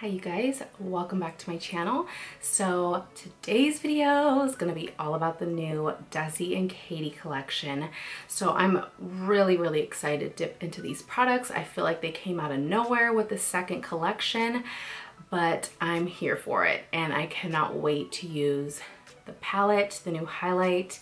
Hi you guys, welcome back to my channel. So today's video is going to be all about the new DESI and KATY collection. So I'm really excited to dip into these products. I feel like they came out of nowhere with the second collection, but I'm here for it and I cannot wait to use the palette, the new highlight,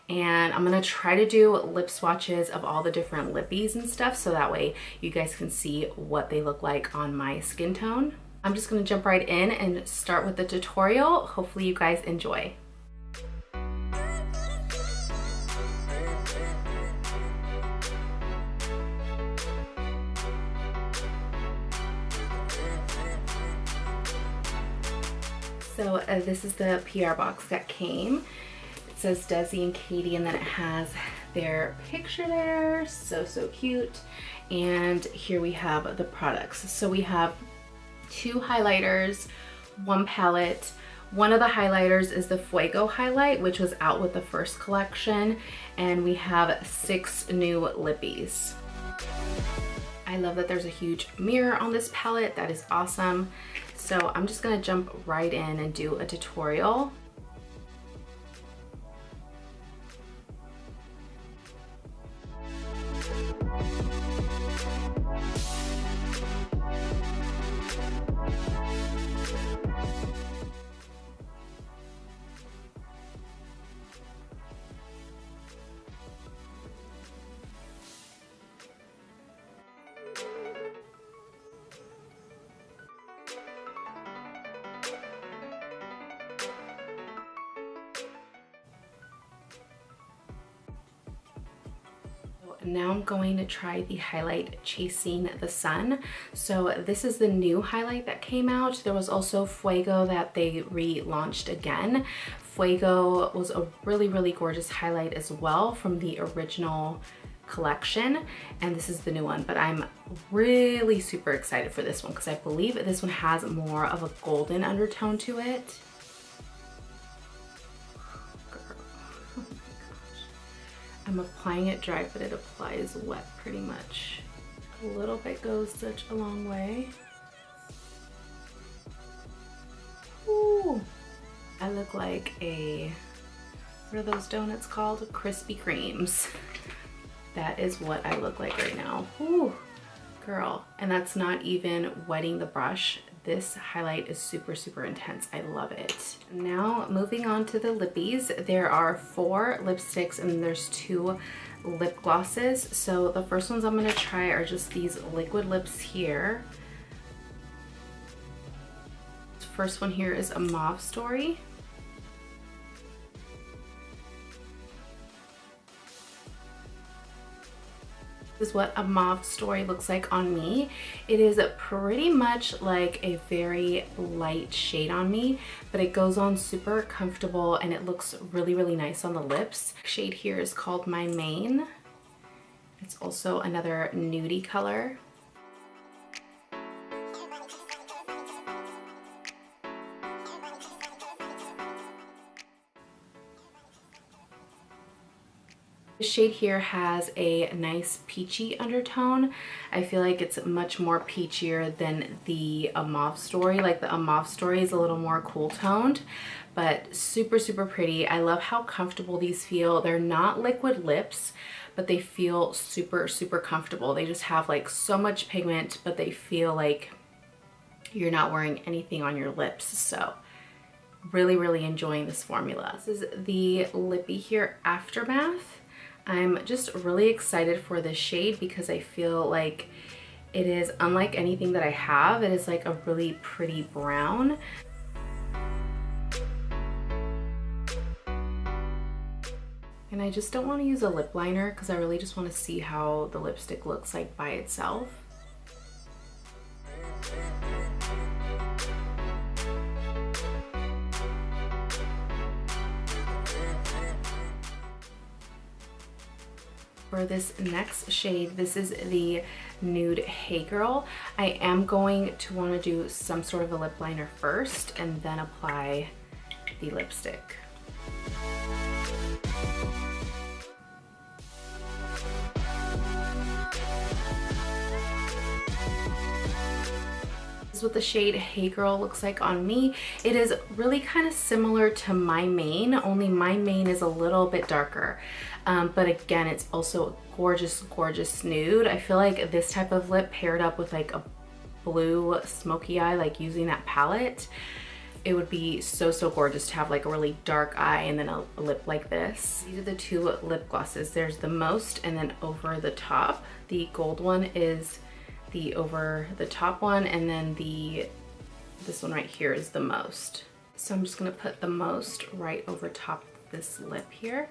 and I'm gonna try to do lip swatches of all the different lippies and stuff so that way you guys can see what they look like on my skin tone. I'm just gonna jump right in and start with the tutorial. Hopefully you guys enjoy. So this is the PR box that came. It says DESI and KATY and then it has their picture there. So cute. And here we have the products. So we have 2 highlighters, 1 palette. One of the highlighters is the Fuego highlight, which was out with the first collection, and we have 6 new lippies. I love that there's a huge mirror on this palette. That is awesome. So I'm just gonna jump right in and do a tutorial. Now I'm going to try the highlight Chasing the Sun. So this is the new highlight that came out. There was also Fuego that they relaunched again. Fuego was a really gorgeous highlight as well from the original collection, and this is the new one, but I'm really super excited for this one because I believe this one has more of a golden undertone to it. I'm applying it dry, but it applies wet pretty much. A little bit goes such a long way. Ooh, I look like what are those donuts called? Krispy Kremes. That is what I look like right now. Ooh, girl. And that's not even wetting the brush. This highlight is super intense. I love it. Now moving on to the lippies. There are 4 lipsticks and there's 2 lip glosses. So the first ones I'm gonna try are just these liquid lips here. The first one here is a Mauve Story. This is what a Mauve Story looks like on me. It is pretty much like a very light shade on me, but it goes on super comfortable and it looks really nice on the lips. Shade here is called My Main. It's also another nudie color. The shade here has a nice peachy undertone. I feel like it's much more peachier than the Mauve Story. Like the Mauve Story is a little more cool toned, but super pretty. I love how comfortable these feel. They're not liquid lips, but they feel super comfortable. They just have like so much pigment, but they feel like you're not wearing anything on your lips. So really enjoying this formula. This is the lippy here, Aftermath. I'm just really excited for this shade because I feel like it is unlike anything that I have. It is like a really pretty brown. And I just don't want to use a lip liner because I really just want to see how the lipstick looks like by itself. For this next shade, this is the Nude Hey Girl. I am going to want to do some sort of a lip liner first and then apply the lipstick. This is what the shade Hey Girl looks like on me. It is really kind of similar to My Main, only My Main is a little bit darker. But again, it's also gorgeous, gorgeous nude. I feel like this type of lip paired up with like a blue smoky eye, like using that palette, it would be so, so gorgeous to have like a really dark eye and then a lip like this. These are the two lip glosses. There's the Most and then Over the Top. The gold one is the Over the Top one, and then this one right here is the Most. So I'm just gonna put the Most right over top of this lip here.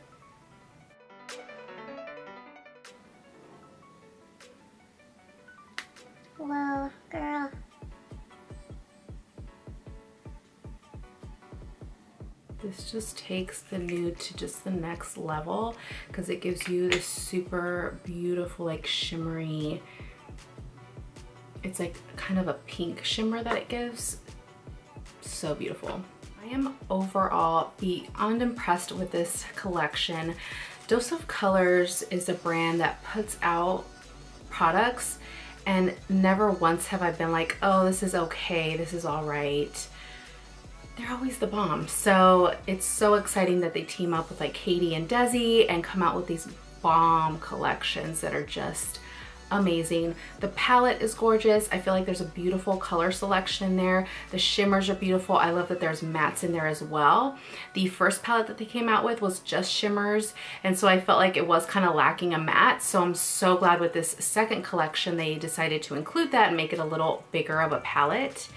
Whoa, girl. This just takes the nude to just the next level because it gives you this super beautiful, like shimmery, it's like kind of a pink shimmer that it gives. So beautiful. I am overall beyond impressed with this collection. Dose of Colors is a brand that puts out products, and never once have I been like, oh, this is okay, this is all right. They're always the bomb. So it's so exciting that they team up with like KATY and DESI and come out with these bomb collections that are just amazing. The palette is gorgeous. I feel like there's a beautiful color selection in there. The shimmers are beautiful. I love that there's mattes in there as well. The first palette that they came out with was just shimmers, and so I felt like it was kind of lacking a matte. So I'm so glad with this second collection they decided to include that and make it a little bigger of a palette.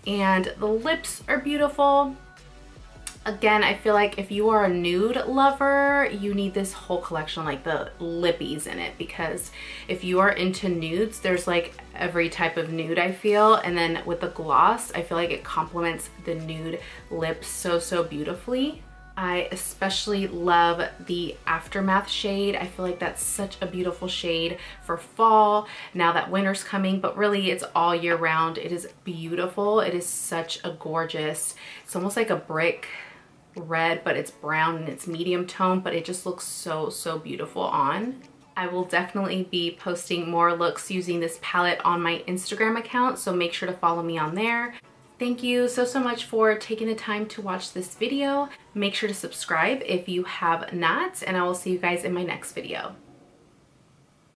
And the lips are beautiful. Again, I feel like if you are a nude lover, you need this whole collection, like the lippies in it, because if you are into nudes, there's like every type of nude, I feel. And then with the gloss, I feel like it complements the nude lips so, so beautifully. I especially love the Aftermath shade. I feel like that's such a beautiful shade for fall, now that winter's coming, but really it's all year round. It is beautiful. It is such a gorgeous, it's almost like a brick red, but it's brown and it's medium tone, but it just looks so, so beautiful on. I will definitely be posting more looks using this palette on my Instagram account, so make sure to follow me on there. Thank you so, so much for taking the time to watch this video. Make sure to subscribe if you have not, and I will see you guys in my next video.